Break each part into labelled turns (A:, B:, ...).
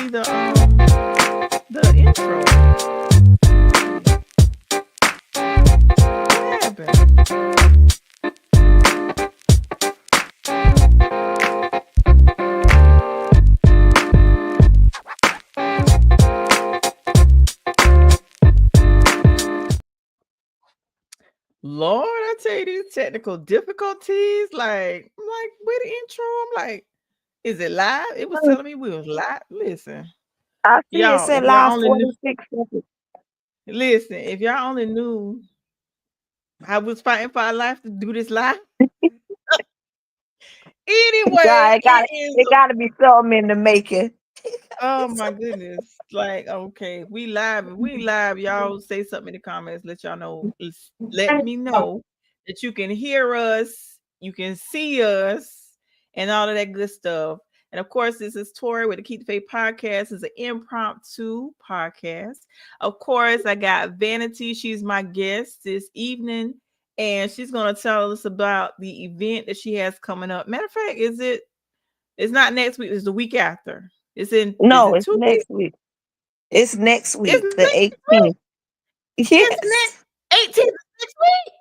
A: see the intro. What happened? Lord, I tell you these technical difficulties. Like with the intro, I'm like, is it live? It was telling me we was live. Listen,
B: I see it
A: y'all,
B: said
A: if y'all
B: live
A: only knew,
B: 46 seconds.
A: listen, if y'all only knew I was fighting for our life to do this live.
B: God,
A: Anyway, it is.
B: it gotta be something in the making.
A: Oh my goodness. Like, okay, we live. If we live, y'all say something in the comments. Let y'all know. Let me know that you can hear us, you can see us, and all of that good stuff. And of course, this is Tori with the Keep the Faith podcast. It's an impromptu podcast. Of course, I got Vanity. She's my guest this evening, and she's gonna tell us about the event that she has coming up. Matter of fact, it's not next week, it's the week after. Is
B: No,
A: it
B: it's
A: 2 weeks?
B: next week. It's next
A: It's
B: week, the
A: next
B: 18th.
A: week. It's
B: Yes.
A: next 18th next week.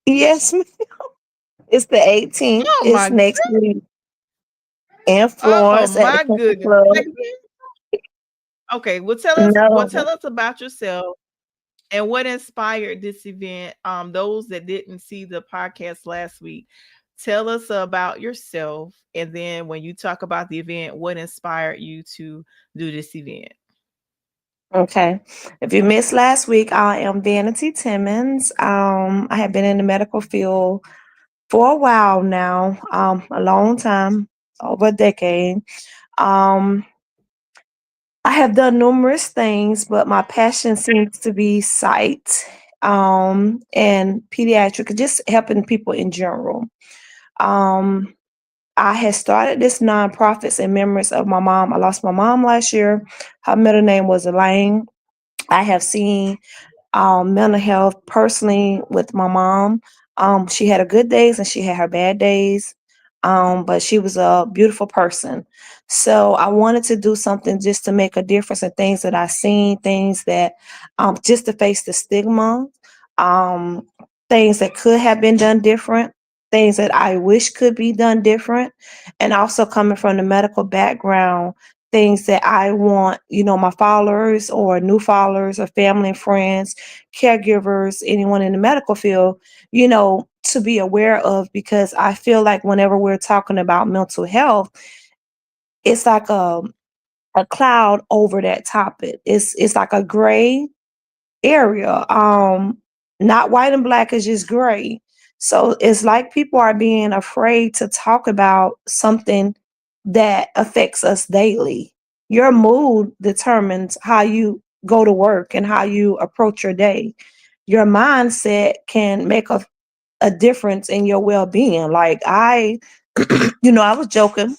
B: Yes, it's the 18th.
A: Oh
B: It's
A: my
B: next
A: good.
B: week in
A: Oh
B: Florence at the
A: my
B: Country
A: goodness.
B: Club.
A: Okay, well
B: No.
A: tell us about yourself and what inspired this event. Those that didn't see the podcast last week, tell us about yourself, and then when you talk about the event, what inspired you to do this event?
B: Okay. If you missed last week, I am Vanity Timmons. I have been in the medical field for a while now, a long time, over a decade. Um, I have done numerous things, but my passion seems to be sight, and pediatric, just helping people in general. Um, I had started this nonprofits in memories of my mom. I lost my mom last year. Her middle name was Elaine. I have seen mental health personally with my mom. She had her good days and she had her bad days, but she was a beautiful person. So I wanted to do something just to make a difference in things that I seen, things that just to face the stigma, um, things that could have been done different, things that I wish could be done different, and also coming from the medical background, things that I want, my followers or new followers or family and friends, caregivers, anyone in the medical field, to be aware of, because I feel like whenever we're talking about mental health, it's like a cloud over that topic. It's like a gray area. Not white and black, is just gray. So it's like people are being afraid to talk about something that affects us daily. Your mood determines how you go to work and how you approach your day. Your mindset can make a difference in your well-being. Like I was joking,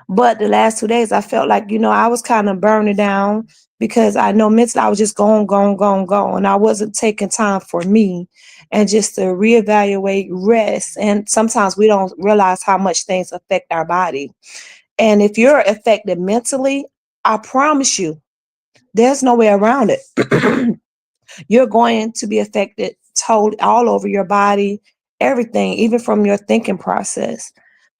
B: but the last 2 days, I felt like, I was kind of burning down because I know mentally I was just going, going, going, going. I wasn't taking time for me and just to reevaluate, rest. And sometimes we don't realize how much things affect our body. And if you're affected mentally, I promise you, there's no way around it. You're going to be affected totally all over your body, everything, even from your thinking process.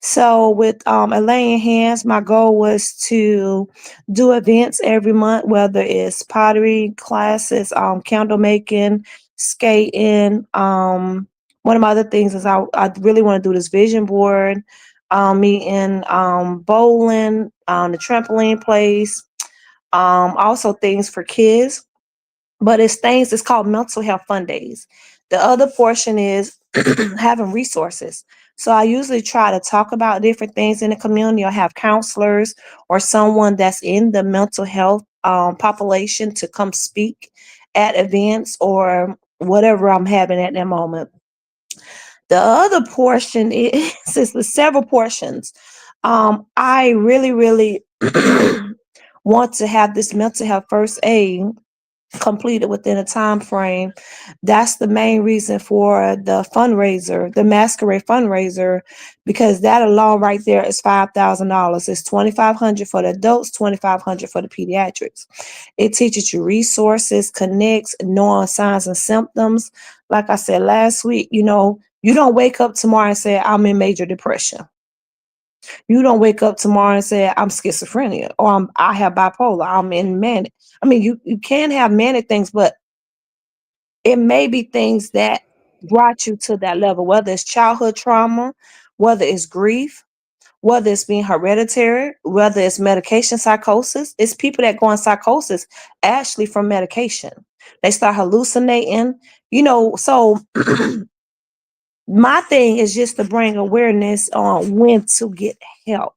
B: So with Elaine Hands, my goal was to do events every month, whether it's pottery classes, candle making, skating. One of my other things is I really want to do this vision board, meeting, bowling, the trampoline place, also things for kids, but it's called mental health fund days. The other portion is having resources. So I usually try to talk about different things in the community, or have counselors or someone that's in the mental health population to come speak at events or whatever I'm having at that moment. The other portion is the several portions. I really, really want to have this mental health first aid completed within a time frame. That's the main reason for the fundraiser, the masquerade fundraiser, because that alone right there is $5,000. It's 2,500 for the adults, 2,500 for the pediatrics. It teaches you resources, connects, knowing signs and symptoms. Like I said last week, you don't wake up tomorrow and say I'm in major depression. You don't wake up tomorrow and say I'm schizophrenia or I have bipolar. I'm in manic. I mean, you can have manic things, but it may be things that brought you to that level, whether it's childhood trauma, whether it's grief, whether it's being hereditary, whether it's medication psychosis. It's people that go in psychosis actually from medication. They start hallucinating, so my thing is just to bring awareness on when to get help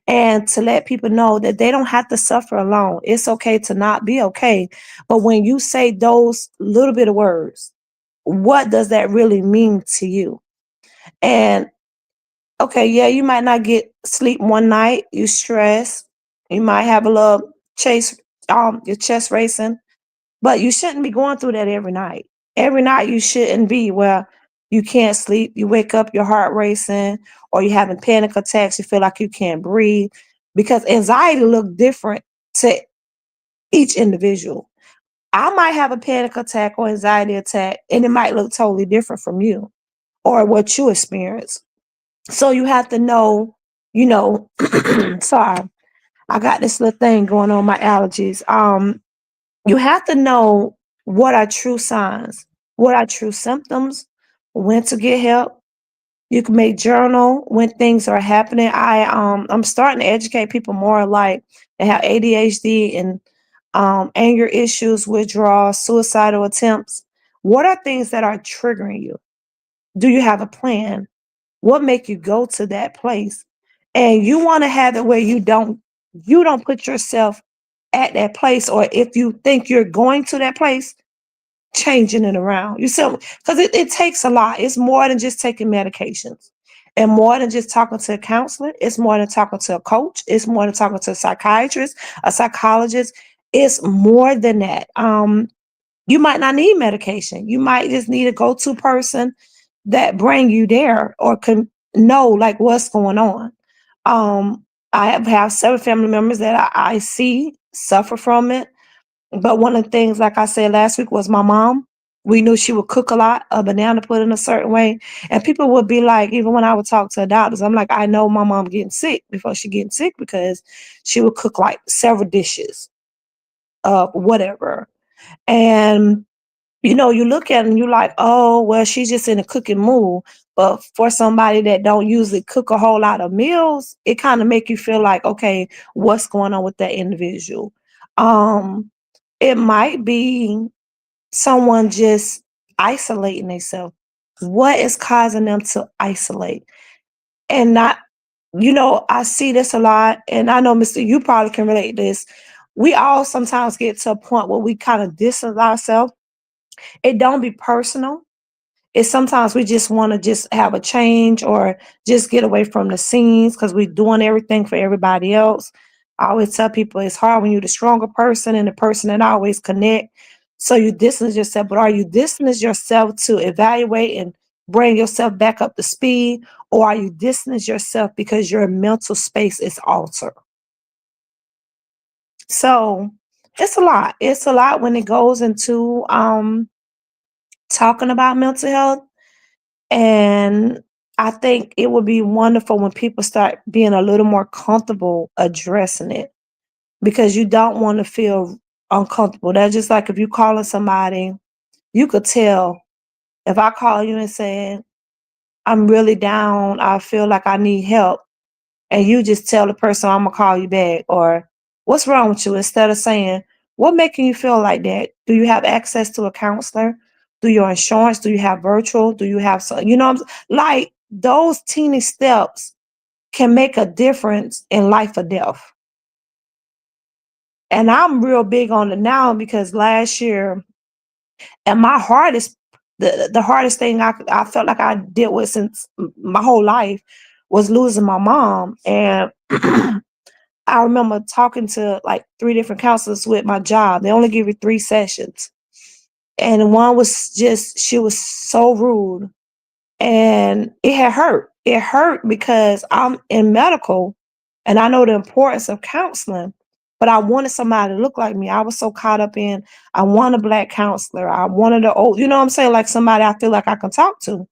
B: and to let people know that they don't have to suffer alone. It's okay to not be okay. But when you say those little bit of words, what does that really mean to you? And okay, yeah, you might not get sleep one night, you stress, you might have a little chase, your chest racing, but you shouldn't be going through that every night. Every night you shouldn't be where you can't sleep, you wake up, your heart racing, or you're having panic attacks, you feel like you can't breathe. Because anxiety look different to each individual. I might have a panic attack or anxiety attack, and it might look totally different from you or what you experience. So you have to know, you know, sorry, I got this little thing going on my allergies. You have to know what are true signs, what are true symptoms, when to get help. You can make journal when things are happening. I'm starting to educate people more like they have ADHD and anger issues, withdrawal, suicidal attempts. What are things that are triggering you? Do you have a plan? What make you go to that place? And you want to have it where you don't put yourself at that place, or if you think you're going to that place, changing it around. You see, because it takes a lot. It's more than just taking medications and more than just talking to a counselor. It's more than talking to a coach. It's more than talking to a psychiatrist, a psychologist. It's more than that. You might not need medication. You might just need a go-to person that bring you there or can know like what's going on. I have several family members that I see suffer from it. But one of the things, like I said last week, was my mom. We knew she would cook a lot, a banana put in a certain way. And people would be like, even when I would talk to the doctors, I'm like, I know my mom getting sick before she getting sick because she would cook like several dishes of whatever. And you look at it and you're like, oh, well, she's just in a cooking mood. But for somebody that don't usually cook a whole lot of meals, it kind of make you feel like, okay, what's going on with that individual? Um, it might be someone just isolating themselves. What is causing them to isolate? And not, I see this a lot, and I know, Mr. You probably can relate to this. We all sometimes get to a point where we kind of distance ourselves. It don't be personal. It's sometimes we just want to just have a change or just get away from the scenes because we're doing everything for everybody else. I always tell people it's hard when you're the stronger person and the person that always connect. So you distance yourself, but are you distance yourself to evaluate and bring yourself back up to speed? Or are you distance yourself because your mental space is altered? So it's a lot. It's a lot when it goes into talking about mental health. And I think it would be wonderful when people start being a little more comfortable addressing it because you don't want to feel uncomfortable. That's just like if you calling somebody, you could tell if I call you and say, I'm really down, I feel like I need help, and you just tell the person I'm gonna call you back or what's wrong with you instead of saying, what making you feel like that? Do you have access to a counselor? Do your insurance? Do you have virtual? Do you have some, like those teeny steps can make a difference in life or death. And I'm real big on it now because last year, and my hardest, the hardest thing I felt like I dealt with since my whole life was losing my mom. And I remember talking to like 3 different counselors with my job. They only give you 3 sessions. And one was just, she was so rude, and it had hurt. It hurt because I'm in medical and I know the importance of counseling, but I wanted somebody to look like me. I was so caught up in, I want a black counselor. I wanted a old, you know what I'm saying? Like somebody I feel like I can talk to.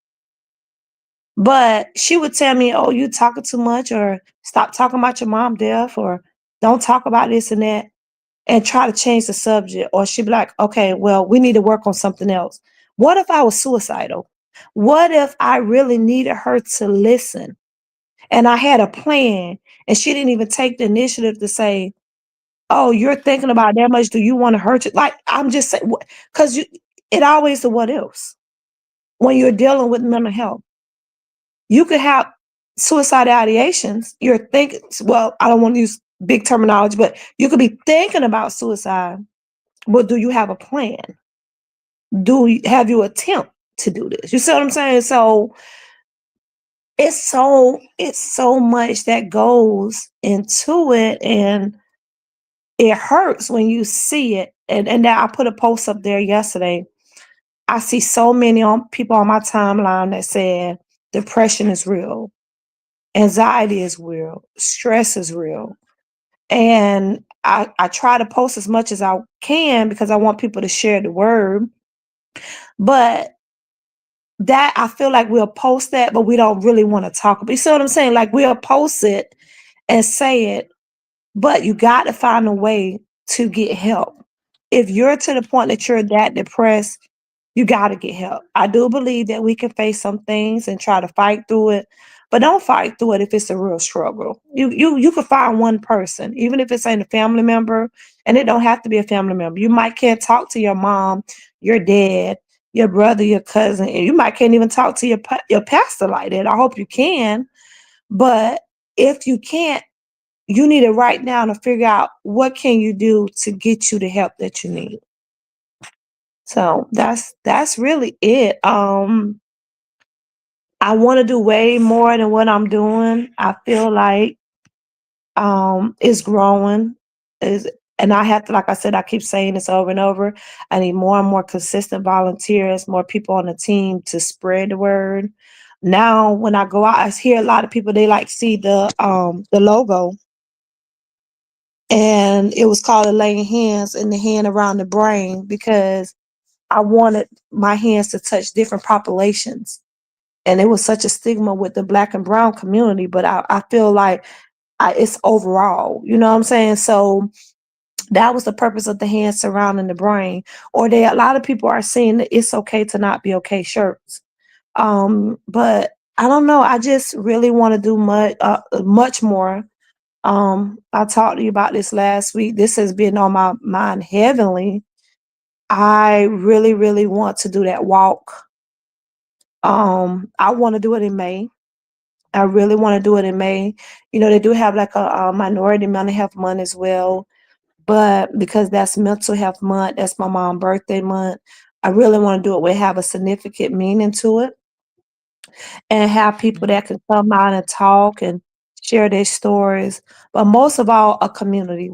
B: But she would tell me, "Oh, you talking too much," or "Stop talking about your mom death," or "Don't talk about this and that," and try to change the subject. Or she'd be like, "Okay, well, we need to work on something else." What if I was suicidal? What if I really needed her to listen and I had a plan and she didn't even take the initiative to say, "Oh, you're thinking about that much. Do you want to hurt you?" Like, I'm just saying, because it always the what else when you're dealing with mental health. You could have suicide ideations. You're thinking, well, I don't want to use big terminology, but you could be thinking about suicide. But do you have a plan? Have you attempt to do this? You see what I'm saying? So it's so much that goes into it, and it hurts when you see it. And that I put a post up there yesterday. I see so many people on my timeline that said depression is real, anxiety is real, stress is real. And I try to post as much as I can because I want people to share the word. But that I feel like we'll post that, but we don't really want to talk about. You see what I'm saying? Like we'll post it and say it, but you got to find a way to get help. If you're to the point that you're that depressed, you got to get help. I do believe that we can face some things and try to fight through it, but don't fight through it if it's a real struggle. You could find one person, even if it's ain't a family member, and it don't have to be a family member. You might can't talk to your mom, your dad, your brother, your cousin, and you might can't even talk to your pastor like that. I hope you can, but if you can't, you need to write down and figure out what can you do to get you the help that you need. So that's really it. I want to do way more than what I'm doing. I feel like it's growing. Is And I have to, like I said, I keep saying this over and over. I need more and more consistent volunteers, more people on the team to spread the word. Now when I go out, I hear a lot of people, they like see the logo, and it was called a laying hands, and the hand around the brain, because I wanted my hands to touch different populations. And it was such a stigma with the Black and brown community, but I feel like it's overall, you know what I'm saying? So that was the purpose of the hands surrounding the brain. Or a lot of people are saying that it's okay to not be okay shirts. But I don't know. I just really want to do much more. I talked to you about this last week. This has been on my mind heavily. I really, really want to do that walk. I want to do it in May. I really want to do it in May. You know, they do have like a minority mental health month as well. But because that's mental health month, that's my mom's birthday month, I really want to do it where it have a significant meaning to it, and have people
A: Mhm.
B: that can come out and talk and share their stories. But most of all, a community.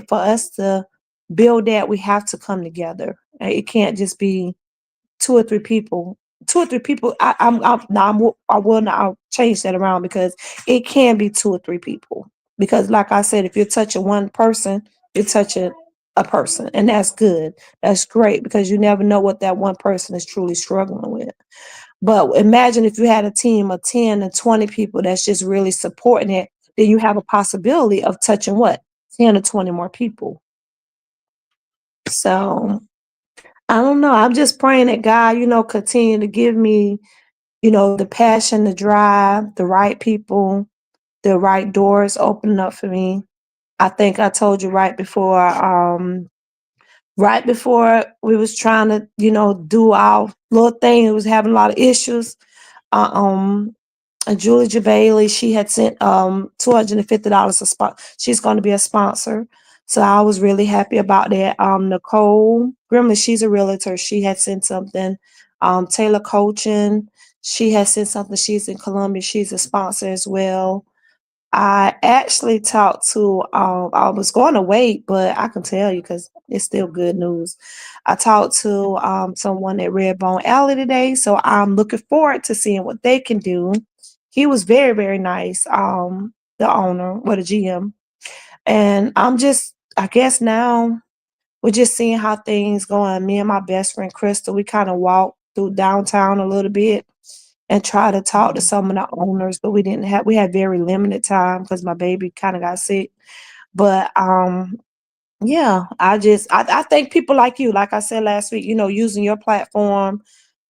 B: For us to build that, we have to come together. It can't just be 2 or 3 people. 2 or 3 people. Now I will not. I'll change that around, because it can be 2 or 3 people. Because, like I said, if you're touching one person, you're touching a person, and that's good. That's great, because you never know what that one person is truly struggling with. But imagine if you had a team of 10 and 20 people that's just really supporting it, then you have a possibility of touching what? 10 or 20 more people. So I don't know. I'm just praying that God, continue to give me, the passion, the drive, the right people, the right doors opening up for me. I think I told you right before we was trying to, do our little thing, it was having a lot of issues. Uh, um, Julia Bailey, she had sent $250 a spot. She's going to be a sponsor. So I was really happy about that. Nicole Grimley, she's a realtor. She had sent something. Taylor Coaching, she has sent something. She's in Columbia. She's a sponsor as well. I actually talked to, I was going to wait, but I can tell you because it's still good news. I talked to someone at Redbone Alley today, so I'm looking forward to seeing what they can do. He was very, very nice, the owner, or the GM. And I guess now we're just seeing how things going. Me and my best friend Crystal, we kind of walked through downtown a little bit and try to talk to
A: Mhm.
B: some of the owners, but we had very limited time because my baby kind of got sick. But yeah, I think people like you, like I said last week, using your platform,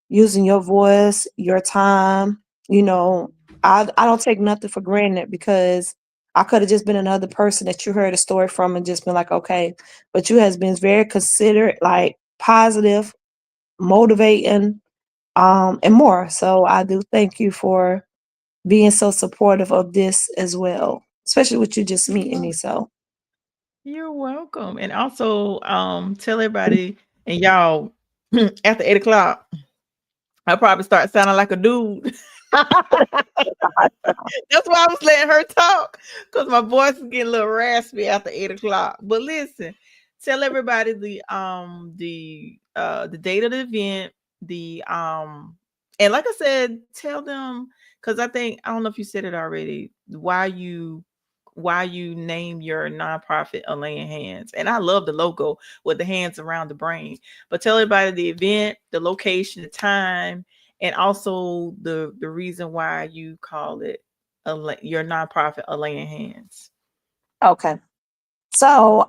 B: using your voice, your time, you know, I don't take nothing for granted because I could have just been another person that you heard a story from and just been like, okay. But you has been very considerate, like positive, motivating, and more. So I do thank you for being so supportive of this as well, especially with you just meeting me. So
A: You're welcome. And also, tell everybody and y'all after 8 o'clock, I probably start sounding like a dude. That's why I was letting her talk because my voice is getting a little raspy after 8 o'clock. But listen, tell everybody the date of the event, and like I said, tell them because I don't know if you said it already, why you name your nonprofit A Laying Hands. And I love the logo with the hands around the brain. But tell everybody the event, the location, the time, and also the reason why you call it your nonprofit A Laying Hands.
B: okay. So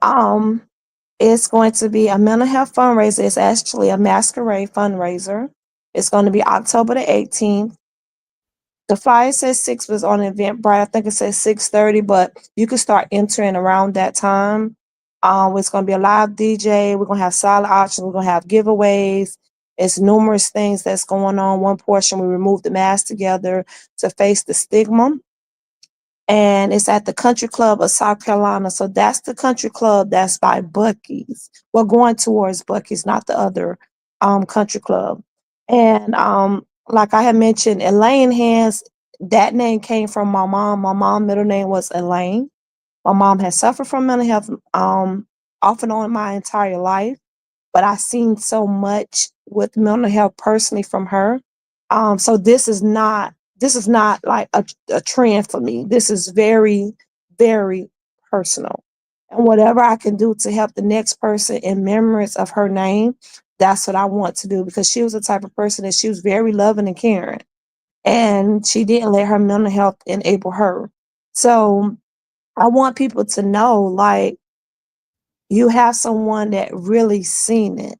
B: it's going to be a mental health fundraiser. It's actually a masquerade fundraiser. It's going to be October the 18th. The flyer says 6 was on Eventbrite. I think it says 6:30, but you can start entering around that time. It's going to be a live DJ. We're going to have silent auctions. We're going to have giveaways. It's numerous things that's going on. One portion, we removed the mask together to face the stigma, and it's at the Country Club of South Carolina. So that's the country club that's by Bucky's. We're going towards Bucky's, not the other country club. And like I had mentioned, Elaine Hands, that name came from my mom. My mom' middle name was Elaine. My mom has suffered from mental health off and on my entire life, but I've seen so much with mental health personally from her. So this is not like a trend for me. This is very, very personal. And whatever I can do to help the next person in memories of her name, that's what I want to do because she was the type of person that she was very loving and caring. And she didn't let her mental health enable her. So I want people to know like you have someone that really seen the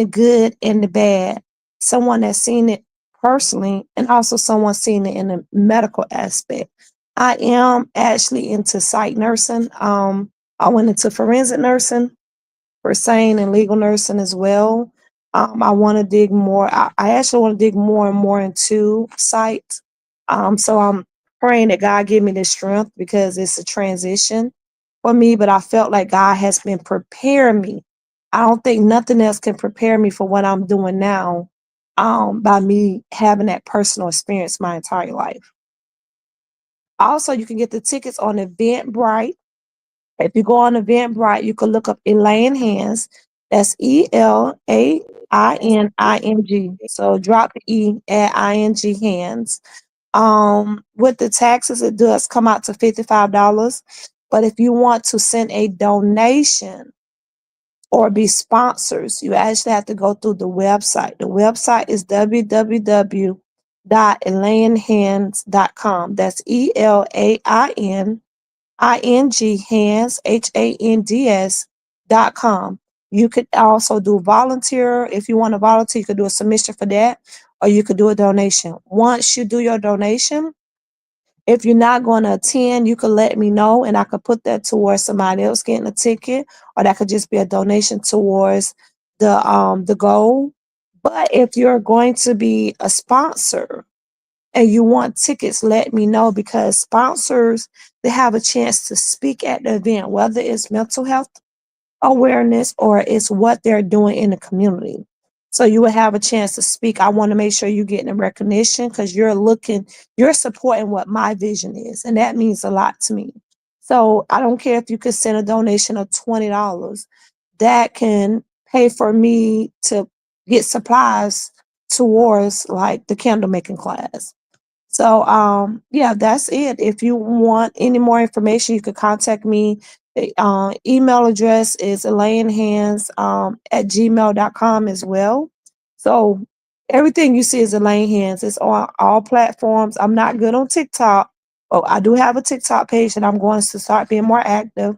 B: good and the bad, someone that's seen it personally, and also someone seen it in the medical aspect. I am actually into psych nursing. I went into forensic nursing for sane and legal nursing as well. I want to dig more. I actually want to dig more and more into psych. So I'm praying that God give me the strength because it's a transition for me, but I felt like God has been preparing me. I don't think nothing else can prepare me for what I'm doing now, by me having that personal experience my entire life. Also, you can get the tickets on Eventbrite. If you go on Eventbrite, you can look up Elaine Hands. That's ELAINING. So drop the E at ING hands. With the taxes, it does come out to $55. But if you want to send a donation or be sponsors, you actually have to go through the website. The website is www.elainhands.com. That's ELAING hands, HANDS.com. You could also do volunteer. If you want to volunteer, you could do a submission for that, or you could do a donation. Once you do your donation, if you're not going to attend, you could let me know and I could put that towards somebody else getting a ticket, or that could just be a donation towards the goal. But if you're going to be a sponsor and you want tickets, let me know because sponsors, they have a chance to speak at the event, whether it's mental health awareness or it's what they're doing in the community. So you will have a chance to speak. I want to make sure you're getting the recognition because you're supporting what my vision is. And that means a lot to me. So I don't care if you could send a donation of $20. That can pay for me to get supplies towards like the candle making class. So yeah, that's it. If you want any more information, you could contact me. The email address is elaine.hands at gmail.com as well. So everything you see is Elaine Hands. It's on all platforms. I'm not good on TikTok. Oh, I do have a TikTok page that I'm going to start being more active.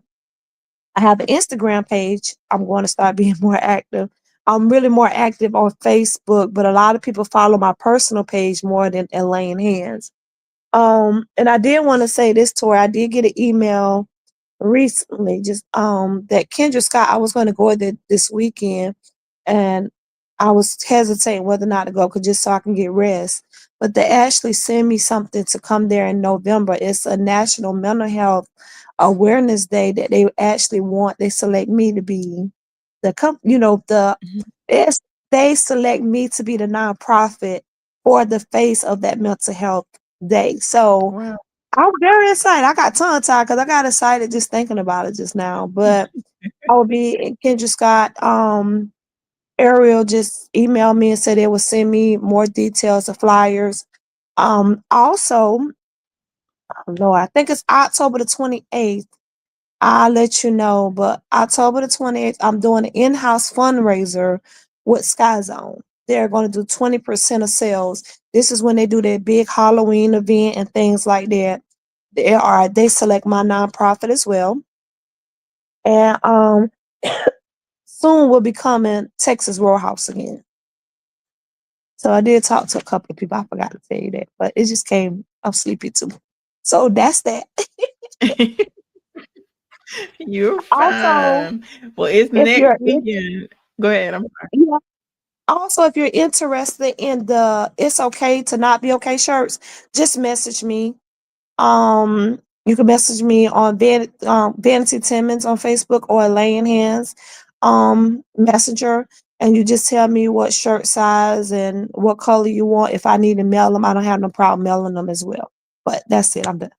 B: I have an Instagram page. I'm going to start being more active. I'm really more active on Facebook, but a lot of people follow my personal page more than Elaine Hands. And I did want to say this, Tori. I did get an email recently, just that Kendra Scott. I was going to go there this weekend, and I was hesitating whether or not to go, cause just so I can get rest. But they actually sent me something to come there in November. It's a National Mental Health Awareness Day that they actually want. They select me to be the
A: Mhm.
B: it's, they select me to be the nonprofit or the face of that mental health day. So
A: Wow.
B: I'm very excited. I got tongue tied because I got excited just thinking about it just now. But I will be in Kendra Scott. Ariel just emailed me and said they will send me more details of flyers. Also, Lord, I think it's October the 28th. I'll let you know, but October the 28th, I'm doing an in-house fundraiser with Sky Zone. They're going to do 20% of sales. This is when they do their big Halloween event and things like that. They select my nonprofit as well. And soon we'll be coming Texas Roadhouse again. So I did talk to a couple of people. I forgot to tell you that, but it just came. I'm sleepy too. So that's that.
A: You're
B: Also,
A: fine. Well, it's
B: if
A: next
B: you're in,
A: weekend. Go ahead. I'm sorry.
B: yeah, also if you're interested in the "It's Okay to Not Be Okay" shirts, just message me. You can message me on Vanity Timmons on Facebook or Laying Hands Messenger, and you just tell me what shirt size and what color you want. If I need to mail them, I don't have no problem mailing them as well. But that's it. I'm done.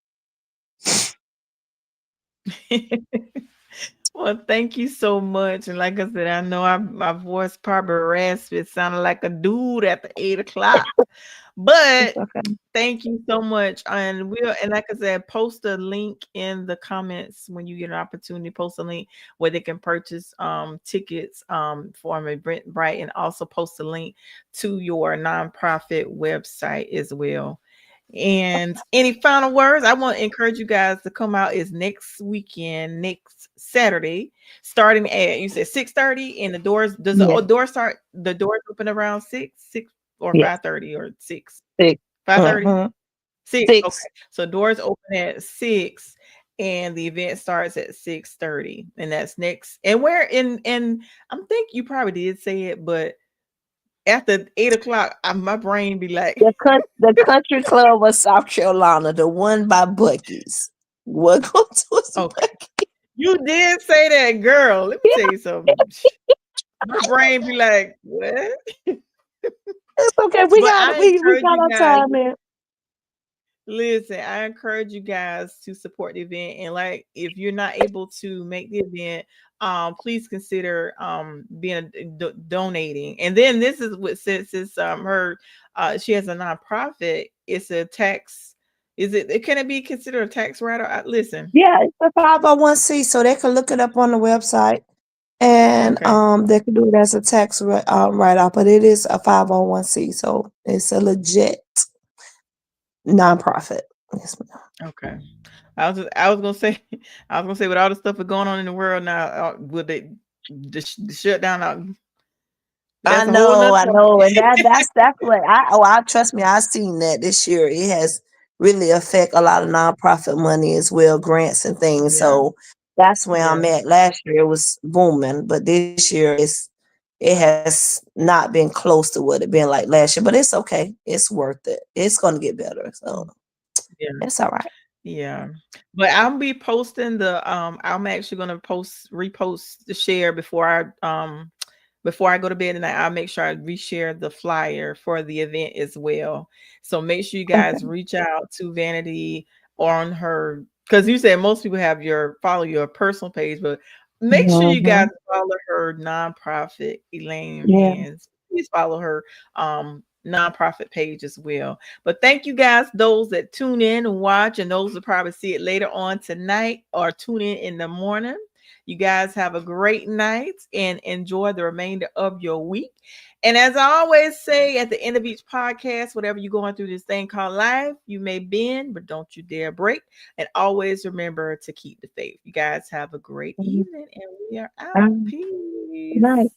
A: Well, thank you so much. And like I said, I know my voice probably raspy. It sounded like a dude at the 8 o'clock.
B: It's
A: But
B: okay.
A: thank you so much. And like I said, post a link in the comments when you get an opportunity. Post a link where they can purchase tickets for an Eventbrite, and also post a link to your nonprofit website as well. And any final words? I want to encourage you guys to come out. Is next weekend, next Saturday, starting at, you said 6:30, and the doors, does the
B: Yeah.
A: door start, the doors open around 6 or
B: Yes.
A: 5:30 or 6?
B: Six.
A: 5:30?
B: Mm-hmm.
A: 6. Okay.
B: Six.
A: So doors open at 6, and the event starts at 6:30. And that's next. And where in, and I'm think you probably did say it, but after 8 o'clock, my brain be like,
B: The country club of South Carolina, the one by Bucky's. Welcome to
A: okay.
B: Bucky.
A: You did say that, girl. Let me tell you something. My brain be like, "What?"
B: It's okay. We
A: But
B: got
A: I
B: we
A: encourage
B: got
A: you
B: our
A: guys,
B: time in.
A: listen, I encourage you guys to support the event. And like, if you're not able to make the event, please consider being donating. And then this is what, since it's her, she has a nonprofit, it's a tax, can it be considered a tax write-off? Listen.
B: Yeah, it's a 501c, so they can look it up on the website, and
A: Okay.
B: they can do it as a tax write off. But it is a 501c, so it's a legit nonprofit. Yes, ma'am.
A: Okay. I was gonna say I was gonna say, with all the stuff that's going on in the world now, with the shutdown, that's a whole nother
B: I
A: topic.
B: know, and that's what I trust me. I've seen that this year. It has really affect a lot of nonprofit money as well, grants and things.
A: Yeah,
B: So that's where I'm
A: yeah,
B: at. Last year it was booming, but this year it has not been close to what it been like last year. But it's okay. It's worth it. It's gonna get better. So
A: yeah,
B: it's all right.
A: yeah. But I'll be posting the I'm actually gonna repost the share before I before I go to bed tonight, I'll make sure I reshare the flyer for the event as well. So make sure you guys
B: Okay.
A: reach out to Vanity on her, because you said most people have your follow your personal page, but make sure you guys
B: Mhm.
A: follow her nonprofit, Elaine
B: Yeah.
A: Hands. Please follow her nonprofit page as well. But thank you guys, those that tune in and watch, and those that probably see it later on tonight or tune in the morning. You guys have a great night and enjoy the remainder of your week. And as I always say at the end of each podcast, whatever you're going through this thing called life, you may bend, but don't you dare break. And always remember to keep the faith. You guys have a great
B: Mhm.
A: evening, and we are out.
B: Good
A: Peace.
B: night.